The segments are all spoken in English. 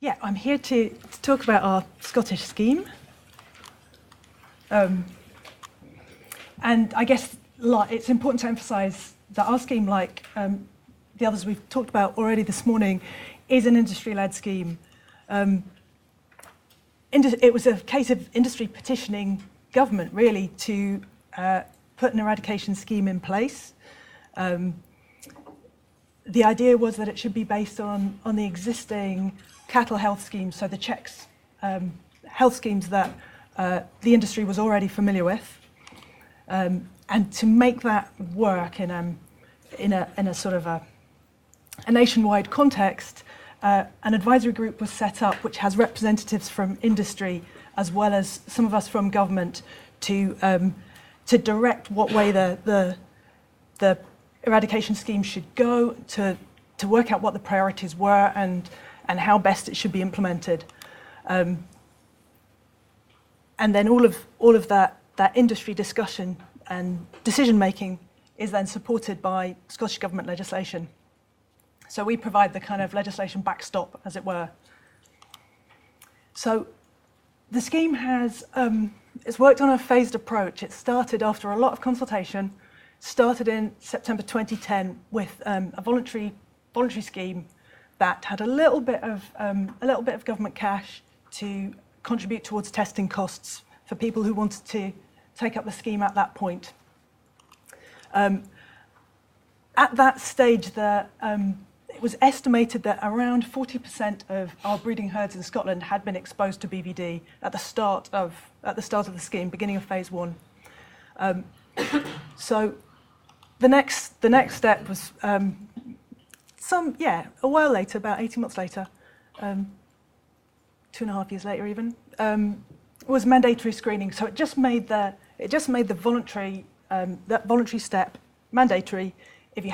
Yeah, I'm here to talk about our Scottish scheme. And I guess it's important to emphasise that our scheme, like the others we've talked about already this morning, is an industry-led scheme. It was a case of industry petitioning government, really, to put an eradication scheme in place. The idea was that it should be based on the existing cattle health schemes, so the checks, health schemes that the industry was already familiar with, and to make that work in a sort of a nationwide context, an advisory group was set up which has representatives from industry as well as some of us from government to direct what way the eradication scheme should go, to work out what the priorities were and how best it should be implemented. And then all of that industry discussion and decision making is then supported by Scottish Government legislation. So we provide the kind of legislation backstop, as it were. So the scheme has it's worked on a phased approach. It started after a lot of consultation, started in September 2010 with a voluntary scheme that had a little bit of government cash to contribute towards testing costs for people who wanted to take up the scheme at that point. At that stage, it was estimated that around 40% of our breeding herds in Scotland had been exposed to BVD at the start of the scheme, beginning of phase one. So the next step was a while later, about 18 months later, 2.5 years later even, was mandatory screening. So it just made the voluntary step mandatory. If you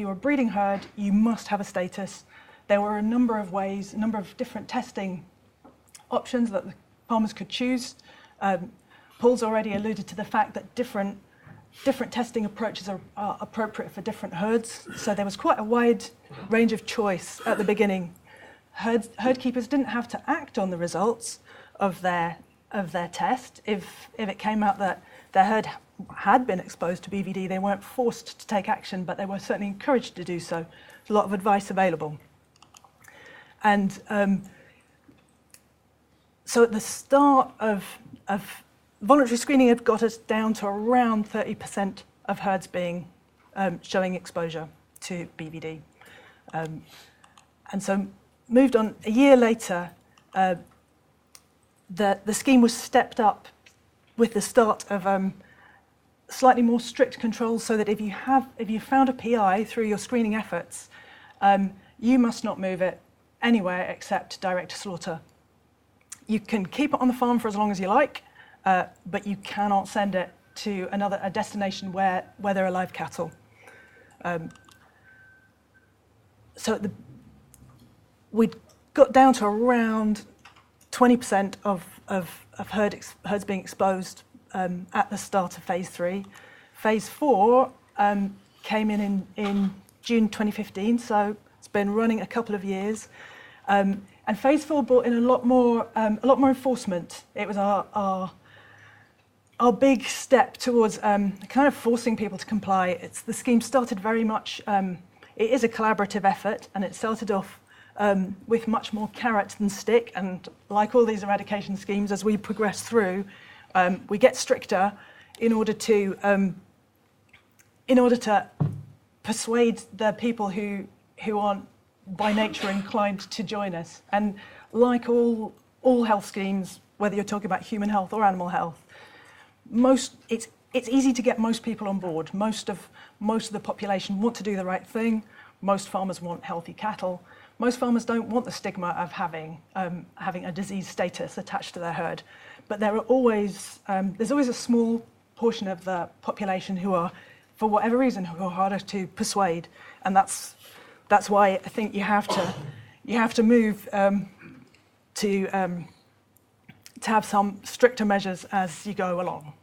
were a breeding herd, you must have a status. There were a number of ways, a number of different testing options that the farmers could choose. Paul's already alluded to the fact that different testing approaches are appropriate for different herds. So there was quite a wide range of choice at the beginning. Herd keepers didn't have to act on the results of their test. If it came out that their herd had been exposed to BVD, they weren't forced to take action, but they were certainly encouraged to do so. There's a lot of advice available. And so at the start of voluntary screening had got us down to around 30% of herds being showing exposure to BVD. And so moved on a year later, the scheme was stepped up with the start of slightly more strict controls, so that if you found a PI through your screening efforts, you must not move it anywhere except direct to slaughter. You can keep it on the farm for as long as you like, but you cannot send it to a destination where there are live cattle. So we got down to around 20% of herds being exposed at the start of phase 3. Phase 4 came in June 2015, so it's been running a couple of years. And phase 4 brought in a lot more enforcement. It was our big step towards kind of forcing people to comply. The scheme started very much, it is a collaborative effort, and it started off with much more carrot than stick. And like all these eradication schemes, as we progress through, we get stricter in order to persuade the people who aren't by nature inclined to join us. And like all health schemes, whether you're talking about human health or animal health, it's easy to get most people on board. Most of the population want to do the right thing. Most farmers want healthy cattle. Most farmers don't want the stigma of having a disease status attached to their herd. But there's always a small portion of the population who are, for whatever reason, who are harder to persuade, and that's why I think you have to move to have some stricter measures as you go along.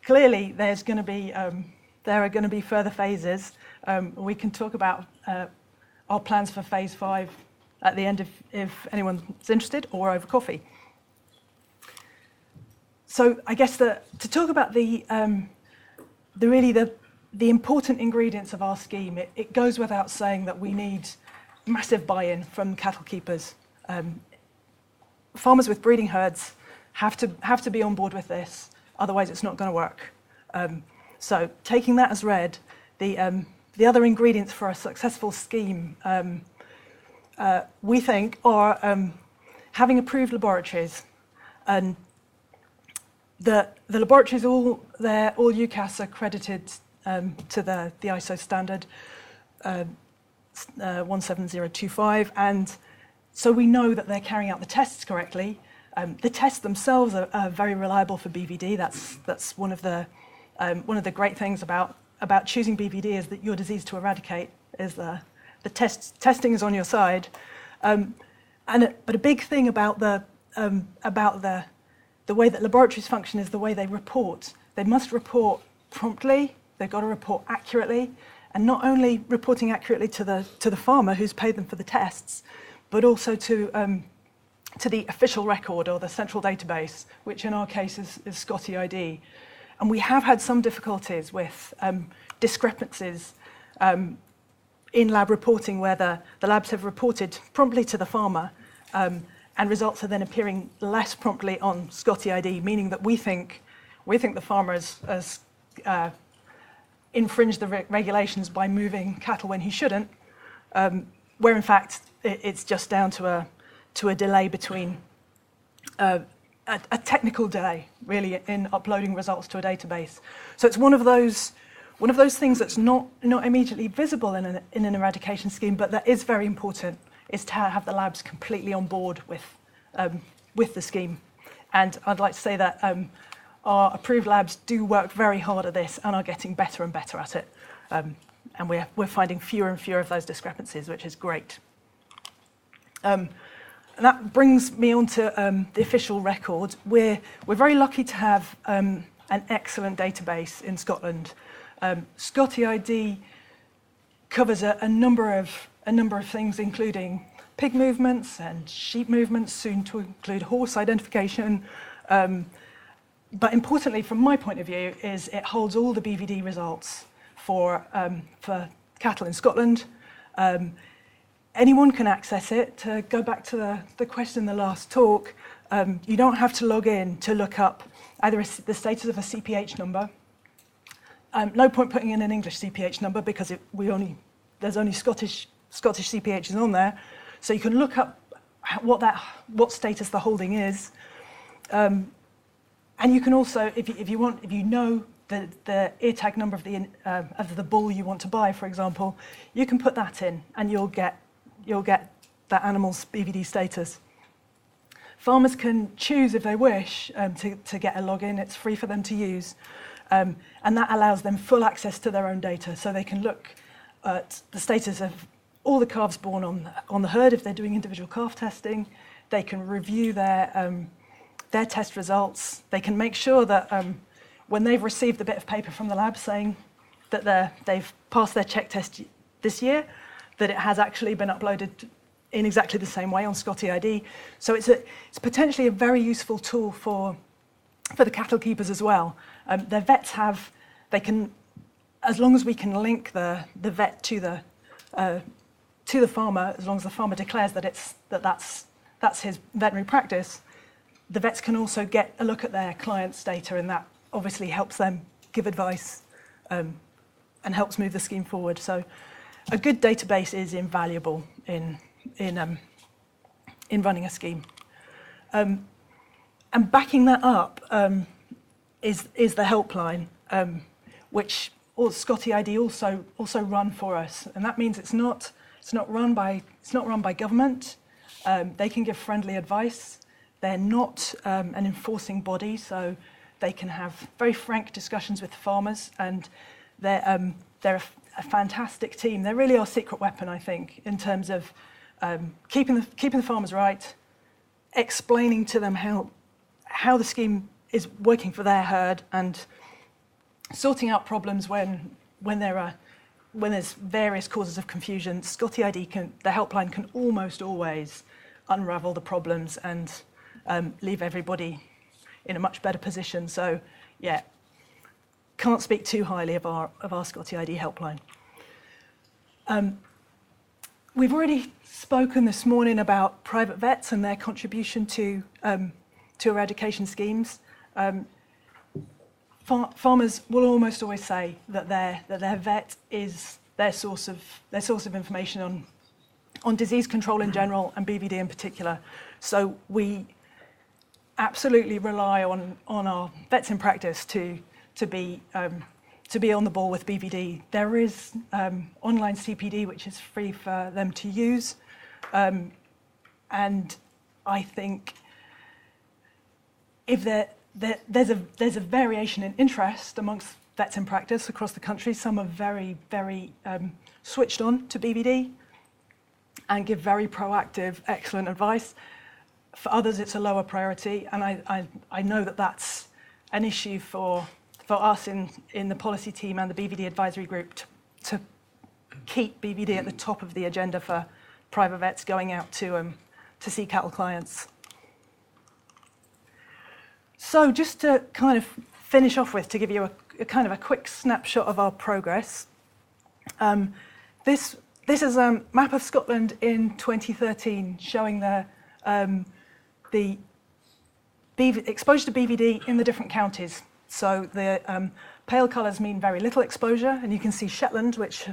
Clearly, there are going to be further phases. We can talk about our plans for phase 5 at the end if anyone's interested, or over coffee. So I guess to talk about the important ingredients of our scheme, it goes without saying that we need massive buy-in from cattle keepers. Farmers with breeding herds have to be on board with this, otherwise it's not going to work. So taking that as read, the other ingredients for a successful scheme, we think, are having approved laboratories. And the laboratories, all UCAS accredited to the ISO standard 17025, and so we know that they're carrying out the tests correctly. The tests themselves are very reliable for BVD. That's one of the great things about choosing BVD, is that your disease to eradicate is the testing is on your side. But a big thing about the way that laboratories function is the way they report. They must report promptly. They've got to report accurately, and not only reporting accurately to the farmer who's paid them for the tests, but also to the official record, or the central database, which in our case is Scotty ID. And we have had some difficulties with discrepancies in lab reporting, where the labs have reported promptly to the farmer, and results are then appearing less promptly on Scotty ID, meaning that we think the farmer has infringed the regulations by moving cattle when he shouldn't, where in fact it's just down to a delay between a technical delay, really, in uploading results to a database. So it's one of those things that's not immediately visible in an eradication scheme, but that is very important, is to have the labs completely on board with the scheme. And I'd like to say that our approved labs do work very hard at this and are getting better and better at it. And we're finding fewer and fewer of those discrepancies, which is great. And that brings me on to the official record. We're very lucky to have an excellent database in Scotland. Scotty ID covers a number of things, including pig movements and sheep movements, soon to include horse identification. But importantly, from my point of view, is it holds all the BVD results for cattle in Scotland. Anyone can access it. To go back to the question in the last talk, you don't have to log in to look up either the status of a CPH number. No point putting in an English CPH number, because there's only Scottish CPHs on there. So you can look up what status the holding is. And you can also, if you know the ear tag number of the bull you want to buy, for example, you can put that in, and you'll get that animal's BVD status. Farmers can choose, if they wish, to get a login. It's free for them to use, and that allows them full access to their own data, so they can look at the status of all the calves born on the herd if they're doing individual calf testing. They can review their test results. They can make sure that when they've received the bit of paper from the lab saying that they've passed their check test this year, that it has actually been uploaded in exactly the same way on Scotty ID. So it's potentially a very useful tool for the cattle keepers as well. Their vets they can, as long as we can link the vet to the farmer, as long as the farmer declares that's his veterinary practice, the vets can also get a look at their client's data, and that obviously helps them give advice and helps move the scheme forward. So a good database is invaluable in running a scheme. And backing that up is the helpline, which Scotty ID also run for us, and that means it's not run by government. They can give friendly advice. They're not an enforcing body, so they can have very frank discussions with the farmers, and they're a fantastic team. They're really our secret weapon, I think, in terms of keeping the farmers right, explaining to them how the scheme is working for their herd, and sorting out problems when there are when there's various causes of confusion, Scotty ID the helpline can almost always unravel the problems and leave everybody in a much better position. So, yeah, can't speak too highly of our Scotty ID helpline. We've already spoken this morning about private vets and their contribution to eradication schemes. Farmers will almost always say that their vet is their source of information on disease control in general and BVD in particular. So we absolutely rely on our vets in practice to be on the ball with BVD. There is online CPD which is free for them to use, and I think if there's a variation in interest amongst vets in practice across the country. Some are very, very switched on to BVD and give very proactive, excellent advice. For others, it's a lower priority, and I know that that's an issue for us in the policy team and the BVD advisory group to keep BVD at the top of the agenda for private vets going out to see cattle clients. So just to kind of finish off with, to give you a kind of a quick snapshot of our progress, this is a map of Scotland in 2013 showing the exposure to BVD in the different counties. So the pale colours mean very little exposure, and you can see Shetland, which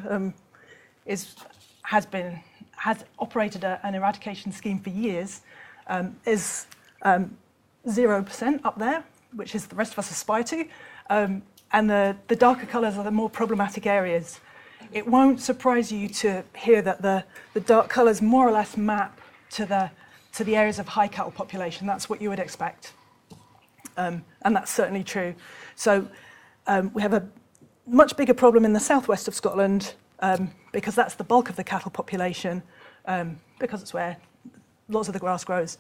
has operated an eradication scheme for years, is 0% up there, which is the rest of us aspire to, and the darker colours are the more problematic areas. It won't surprise you to hear that the dark colours more or less map to the areas of high cattle population. That's what you would expect, and that's certainly true. So we have a much bigger problem in the southwest of Scotland because that's the bulk of the cattle population, because it's where lots of the grass grows.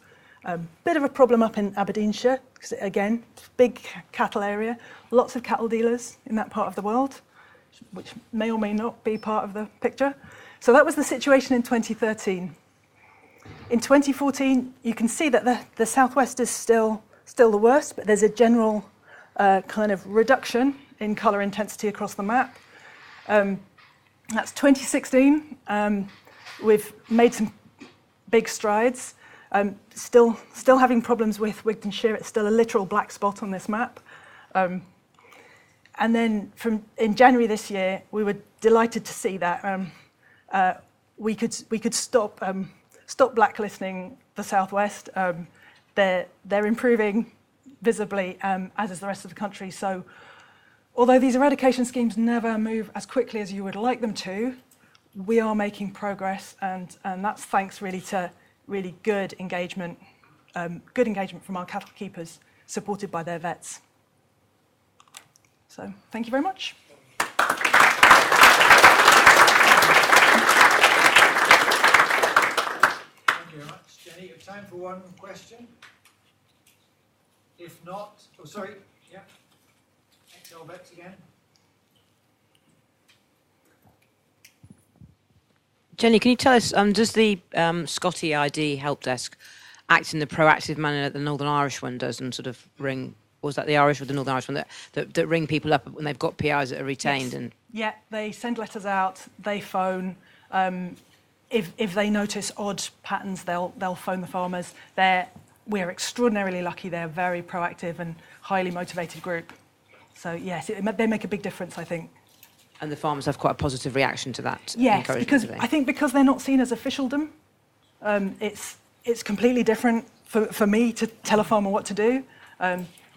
Bit of a problem up in Aberdeenshire, because again, big cattle area, lots of cattle dealers in that part of the world, which may or may not be part of the picture. So that was the situation in 2013. In 2014, you can see that the southwest is still the worst, but there's a general kind of reduction in colour intensity across the map. That's 2016. We've made some big strides. Still having problems with Wigtonshire. It's still a literal black spot on this map. And then in January this year, we were delighted to see that we could stop blacklisting the southwest. They're improving visibly, as is the rest of the country. So, although these eradication schemes never move as quickly as you would like them to, we are making progress, and that's thanks really to really good engagement from our cattle keepers, supported by their vets. So, thank you very much. Thank you very much, Jenny. You have time for one question? If not, oh sorry, yeah. XL Vets again. Jenny, can you tell us, does the Scotty ID help desk act in the proactive manner that the Northern Irish one does, and sort of ring, or was that the Irish or the Northern Irish one, that ring people up when they've got PIs that are retained? Yes. And yeah, they send letters out, they phone. If they notice odd patterns, they'll phone the farmers. We're extraordinarily lucky. They're a very proactive and highly motivated group. So yes, they make a big difference, I think. And the farmers have quite a positive reaction to that. Yes, because I think because they're not seen as officialdom, it's completely different for me to tell a farmer what to do,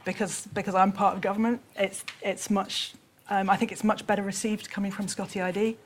because I'm part of government. It's much I think it's much better received coming from Scotty ID.